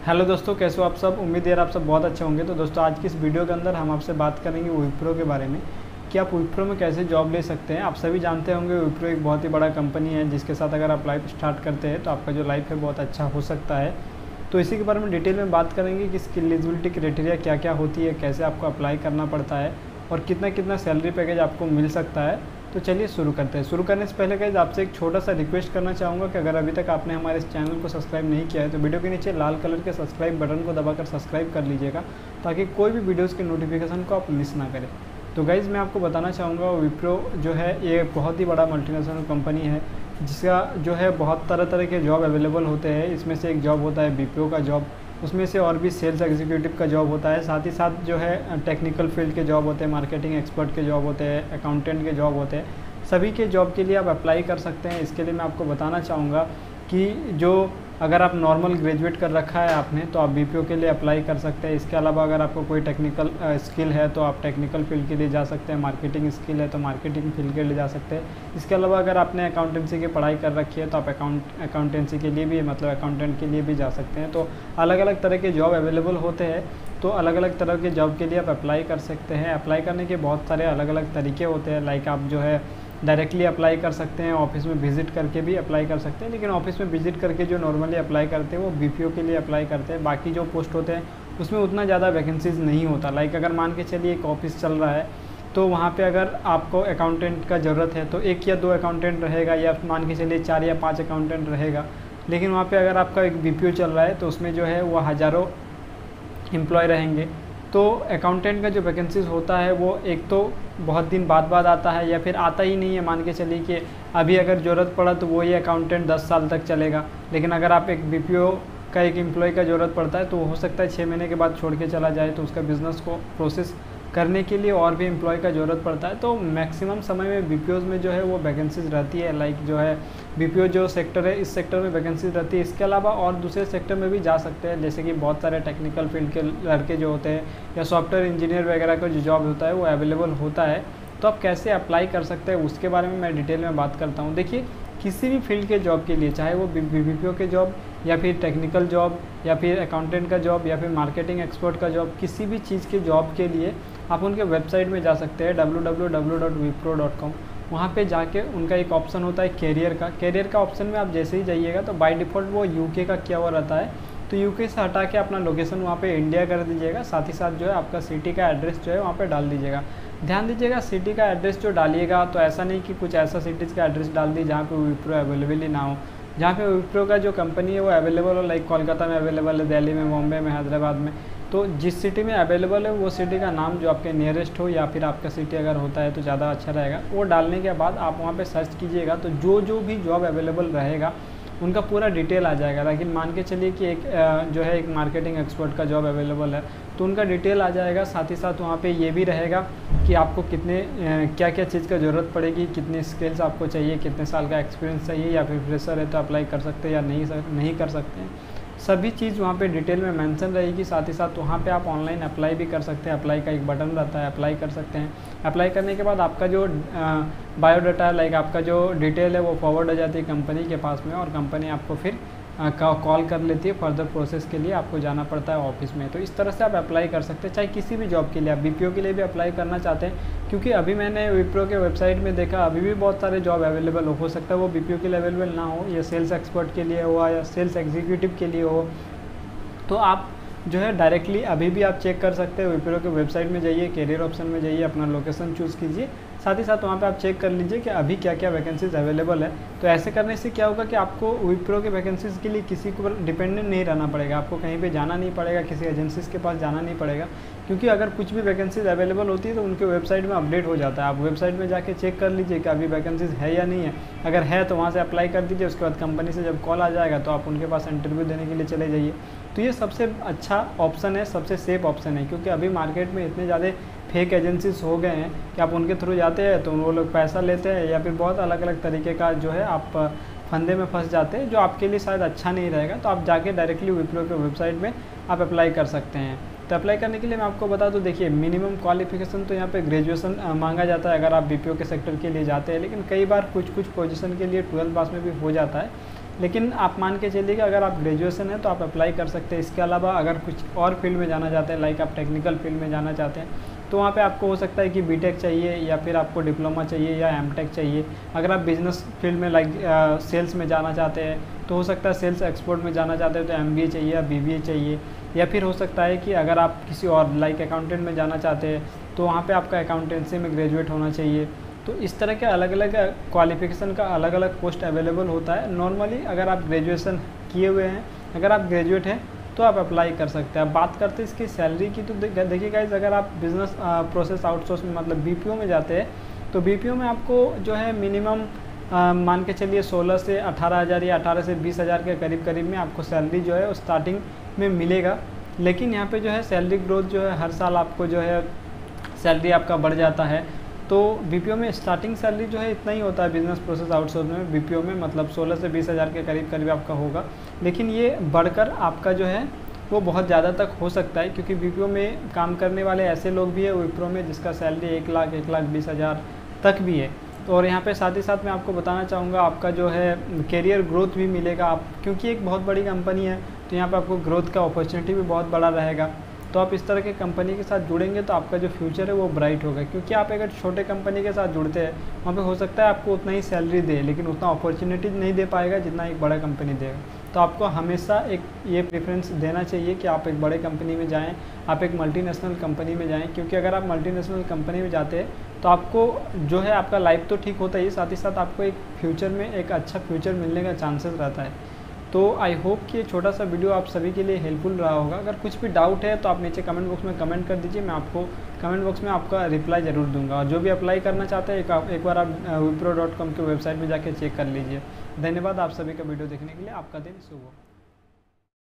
Hello दोस्तों, कैसे हो आप सब। उम्मीद है आप सब बहुत अच्छे होंगे। तो दोस्तों आज की इस वीडियो के अंदर हम आपसे बात करेंगे विप्रो के बारे में कि आप विप्रो में कैसे जॉब ले सकते हैं। आप सभी जानते होंगे विप्रो एक बहुत ही बड़ा कंपनी है जिसके साथ अगर आप लाइफ स्टार्ट करते हैं तो आपका जो लाइफ है बहुत अच्छा हो सकता है। तो इसी के बारे में डिटेल में बात करेंगे कि इसकी एलिजिबिलिटी क्राइटेरिया क्या क्या होती है, कैसे आपको अप्लाई करना पड़ता है और कितना कितना सैलरी पैकेज आपको मिल सकता है। तो चलिए शुरू करते हैं। शुरू करने से पहले गाइस आपसे एक छोटा सा रिक्वेस्ट करना चाहूँगा कि अगर अभी तक आपने हमारे इस चैनल को सब्सक्राइब नहीं किया है तो वीडियो के नीचे लाल कलर के सब्सक्राइब बटन को दबाकर सब्सक्राइब कर लीजिएगा ताकि कोई भी वीडियोज़ के नोटिफिकेशन को आप मिस ना करें। तो गाइज़ मैं आपको बताना चाहूँगा विप्रो जो है ये बहुत ही बड़ा मल्टीनेशनल कंपनी है जिसका जो है बहुत तरह तरह के जॉब अवेलेबल होते हैं। इसमें से एक जॉब होता है बीपीओ का जॉब, उसमें से और भी सेल्स एग्जीक्यूटिव का जॉब होता है, साथ ही साथ जो है टेक्निकल फील्ड के जॉब होते हैं, मार्केटिंग एक्सपर्ट के जॉब होते हैं, अकाउंटेंट के जॉब होते हैं। सभी के जॉब के लिए आप अप्लाई कर सकते हैं। इसके लिए मैं आपको बताना चाहूँगा कि जो अगर आप नॉर्मल ग्रेजुएट कर रखा है आपने तो आप बीपीओ के लिए अप्लाई कर सकते हैं। इसके अलावा अगर आपको कोई टेक्निकल स्किल है तो आप टेक्निकल फील्ड के लिए जा सकते हैं, मार्केटिंग स्किल है तो मार्केटिंग फील्ड के लिए जा सकते हैं। इसके अलावा अगर आपने अकाउंटेंसी की पढ़ाई कर रखी है तो आप अकाउंटेंसी के लिए भी मतलब अकाउंटेंट के लिए भी जा सकते हैं। तो अलग अलग तरह के जॉब अवेलेबल होते हैं, तो अलग अलग तरह के जॉब के लिए आप अप्लाई कर सकते हैं। अप्लाई करने के बहुत सारे अलग अलग तरीके होते हैं। लाइक आप जो है डायरेक्टली अप्लाई कर सकते हैं, ऑफिस में विजिट करके भी अप्लाई कर सकते हैं। लेकिन ऑफिस में विजिट करके जो नॉर्मली अप्लाई करते हैं वो बीपीओ के लिए अप्लाई करते हैं। बाकी जो पोस्ट होते हैं उसमें उतना ज़्यादा वैकेंसीज़ नहीं होता। लाइक अगर मान के चलिए एक ऑफिस चल रहा है तो वहाँ पे अगर आपको अकाउंटेंट का ज़रूरत है तो 1 या 2 अकाउंटेंट रहेगा, या मान के चलिए 4 या 5 अकाउंटेंट रहेगा। लेकिन वहाँ पर अगर आपका एक बीपीओ चल रहा है तो उसमें जो है वो हज़ारों एम्प्लॉय रहेंगे। तो अकाउंटेंट का जो वैकेंसीज़ होता है वो एक तो बहुत दिन बाद आता है या फिर आता ही नहीं है। मान के चलिए कि अभी अगर ज़रूरत पड़ा तो वही अकाउंटेंट 10 साल तक चलेगा। लेकिन अगर आप एक बीपीओ का एक एम्प्लॉय का ज़रूरत पड़ता है तो हो सकता है 6 महीने के बाद छोड़ के चला जाए, तो उसका बिज़नेस को प्रोसेस करने के लिए और भी एम्प्लॉय का ज़रूरत पड़ता है। तो मैक्सिमम समय में बीपीओज़ में जो है वो वैकेंसीज़ रहती है। लाइक जो है बीपीओ जो सेक्टर है इस सेक्टर में वैकेंसीज रहती है। इसके अलावा और दूसरे सेक्टर में भी जा सकते हैं, जैसे कि बहुत सारे टेक्निकल फील्ड के लड़के जो होते हैं या सॉफ्टवेयर इंजीनियर वगैरह का जो जॉब होता है वो अवेलेबल होता है। तो आप कैसे अप्लाई कर सकते हैं उसके बारे में मैं डिटेल में बात करता हूँ। देखिए किसी भी फील्ड के जॉब के लिए, चाहे वो बीपीओ के जॉब या फिर टेक्निकल जॉब या फिर अकाउंटेंट का जॉब या फिर मार्केटिंग एक्सपर्ट का जॉब, किसी भी चीज़ के जॉब के लिए आप उनके वेबसाइट में जा सकते हैं www.wipro.com। वहाँ पे जाके उनका एक ऑप्शन होता है कैरियर का ऑप्शन में आप जैसे ही जाइएगा तो बाय डिफ़ॉल्ट वो यूके का किया हुआ रहता है। तो यूके से हटा के अपना लोकेशन वहाँ पे इंडिया कर दीजिएगा। साथ ही साथ जो है आपका सिटी का एड्रेस जो है वहाँ पे डाल दीजिएगा। ध्यान दीजिएगा सिटी का एड्रेस जो डालिएगा तो ऐसा नहीं कि कुछ ऐसा सिटीज़ का एड्रेस डाल दी जहाँ पे विप्रो अवेलेबल ही ना हो। जहाँ पे विप्रो का जो कंपनी है वो अवेलेबल हो, लाइक कोलकाता में अवेलेबल है, दिल्ली में, बॉम्बे में, हैदराबाद में। तो जिस सिटी में अवेलेबल है वो सिटी का नाम जो आपके नियरेस्ट हो या फिर आपका सिटी अगर होता है तो ज़्यादा अच्छा रहेगा। वो डालने के बाद आप वहाँ पे सर्च कीजिएगा तो जो भी जॉब अवेलेबल रहेगा उनका पूरा डिटेल आ जाएगा। लेकिन मान के चलिए कि एक जो है एक मार्केटिंग एक्सपर्ट का जॉब अवेलेबल है तो उनका डिटेल आ जाएगा। साथ ही साथ वहाँ पे ये भी रहेगा कि आपको कितने क्या क्या चीज़ का ज़रूरत पड़ेगी, कितने स्किल्स आपको चाहिए, कितने साल का एक्सपीरियंस चाहिए, या फिर फ्रेशर है तो अप्लाई कर सकते हैं या नहीं कर सकते हैं। सभी चीज़ वहाँ पे डिटेल में मेंशन रहेगी। साथ ही साथ वहाँ पे आप ऑनलाइन अप्लाई भी कर सकते हैं। अप्लाई का एक बटन रहता है, अप्लाई कर सकते हैं। अप्लाई करने के बाद आपका जो बायोडाटा है, लाइक आपका जो डिटेल है वो फॉरवर्ड हो जाती है कंपनी के पास में, और कंपनी आपको फिर कॉल कर लेती है। फर्दर प्रोसेस के लिए आपको जाना पड़ता है ऑफिस में। तो इस तरह से आप अप्लाई कर सकते हैं, चाहे किसी भी जॉब के लिए। आप बीपीओ के लिए भी अप्लाई करना चाहते हैं, क्योंकि अभी मैंने विप्रो के वेबसाइट में देखा अभी भी बहुत सारे जॉब अवेलेबल हो सकता है वो बीपीओ के लिए अवेलेबल ना हो, या सेल्स एक्सपर्ट के लिए हो या सेल्स एग्जीक्यूटिव के लिए हो। तो आप जो है डायरेक्टली अभी भी आप चेक कर सकते हैं। विप्रो के वेबसाइट में जाइए, कैरियर ऑप्शन में जाइए, अपना लोकेशन चूज़ कीजिए। साथ ही साथ वहाँ पे आप चेक कर लीजिए कि अभी क्या क्या वैकेंसीज अवेलेबल है। तो ऐसे करने से क्या होगा कि आपको विप्रो के वैकेंसीज़ के लिए किसी के ऊपर डिपेंडेंट नहीं रहना पड़ेगा, आपको कहीं पे जाना नहीं पड़ेगा, किसी एजेंसीज़ के पास जाना नहीं पड़ेगा। क्योंकि अगर कुछ भी वैकेंसीज अवेलेबल होती है तो उनके वेबसाइट में अपडेट हो जाता है। आप वेबसाइट में जाके चेक कर लीजिए कि अभी वैकेंसीज है या नहीं है। अगर है तो वहाँ से अप्लाई कर दीजिए। उसके बाद कंपनी से जब कॉल आ जाएगा तो आप उनके पास इंटरव्यू देने के लिए चले जाइए। तो ये सबसे अच्छा ऑप्शन है, सबसे सेफ ऑप्शन है, क्योंकि अभी मार्केट में इतने ज़्यादा फेक एजेंसीज हो गए हैं कि आप उनके थ्रू जाते हैं तो वो लोग पैसा लेते हैं, या फिर बहुत अलग अलग तरीके का जो है आप फंदे में फंस जाते हैं, जो आपके लिए शायद अच्छा नहीं रहेगा। तो आप जाके डायरेक्टली विप्रो के वेबसाइट में आप अप्लाई कर सकते हैं। तो अप्लाई करने के लिए मैं आपको बता दूं, देखिए मिनिमम क्वालिफिकेशन तो यहाँ पे ग्रेजुएशन मांगा जाता है अगर आप बीपीओ के सेक्टर के लिए जाते हैं। लेकिन कई बार कुछ पोजीशन के लिए 12 पास में भी हो जाता है। लेकिन आप मान के चलिए कि अगर आप ग्रेजुएशन है तो आप अप्लाई कर सकते हैं। इसके अलावा अगर कुछ और फील्ड में जाना चाहते हैं, लाइक आप टेक्निकल फील्ड में जाना चाहते हैं, तो वहाँ पे आपको हो सकता है कि बीटेक चाहिए या फिर आपको डिप्लोमा चाहिए या एमटेक चाहिए। अगर आप बिजनेस फील्ड में लाइक सेल्स में जाना चाहते हैं तो हो सकता है सेल्स एक्सपोर्ट में जाना चाहते हैं तो एमबीए चाहिए या बीबीए चाहिए। या फिर हो सकता है कि अगर आप किसी और लाइक अकाउंटेंट में जाना चाहते हैं तो वहाँ पे आपका अकाउंटेंसी में ग्रेजुएट होना चाहिए। तो इस तरह के अलग अलग क्वालिफिकेशन का अलग अलग पोस्ट अवेलेबल होता है। नॉर्मली अगर आप ग्रेजुएशन किए हुए हैं, अगर आप ग्रेजुएट हैं तो आप अप्लाई कर सकते हैं। अब बात करते हैं इसकी सैलरी की, तो देखिए गाइस, अगर आप बिज़नेस प्रोसेस आउटसोर्स में मतलब बीपीओ में जाते हैं तो बीपीओ में आपको जो है मिनिमम मान के चलिए 16 से 18,000 या 18 से 20,000 के करीब में आपको सैलरी जो है वो स्टार्टिंग में मिलेगा। लेकिन यहाँ पे जो है सैलरी ग्रोथ जो है हर साल आपको जो है सैलरी आपका बढ़ जाता है। तो बीपीओ में स्टार्टिंग सैलरी जो है इतना ही होता है बिज़नेस प्रोसेस आउटसोर्स में। बीपीओ में मतलब 16 से 20,000 के करीब आपका होगा, लेकिन ये बढ़कर आपका जो है वो बहुत ज़्यादा तक हो सकता है, क्योंकि बीपीओ में काम करने वाले ऐसे लोग भी है विप्रो में जिसका सैलरी 1,20,000 तक भी है। तो और यहाँ पे साथ ही साथ मैं आपको बताना चाहूँगा आपका जो है कैरियर ग्रोथ भी मिलेगा आप, क्योंकि एक बहुत बड़ी कंपनी है तो यहाँ पे आपको ग्रोथ का अपॉर्चुनिटी भी बहुत बड़ा रहेगा। तो आप इस तरह के कंपनी के साथ जुड़ेंगे तो आपका जो फ्यूचर है वो ब्राइट होगा। क्योंकि आप अगर छोटे कंपनी के साथ जुड़ते हैं वहाँ पे हो सकता है आपको उतना ही सैलरी दे, लेकिन उतना अपॉर्चुनिटी नहीं दे पाएगा जितना एक बड़ा कंपनी देगा। तो आपको हमेशा एक ये प्रेफरेंस देना चाहिए कि आप एक बड़े कंपनी में जाएं, आप एक मल्टीनेशनल कंपनी में जाएं। क्योंकि अगर आप मल्टीनेशनल कंपनी में जाते हैं तो आपको जो है आपका लाइफ तो ठीक होता ही, साथ ही साथ आपको एक फ्यूचर में एक अच्छा फ्यूचर मिलने का चांसेस रहता है। तो आई होप कि ये छोटा सा वीडियो आप सभी के लिए हेल्पफुल रहा होगा। अगर कुछ भी डाउट है तो आप नीचे कमेंट बॉक्स में कमेंट कर दीजिए, मैं आपको कमेंट बॉक्स में आपका रिप्लाई ज़रूर दूंगा। और जो भी अप्लाई करना चाहते हैं एक बार आप wipro.com के वेबसाइट में जाके चेक कर लीजिए। धन्यवाद आप सभी का वीडियो देखने के लिए। आपका दिन शुभ हो।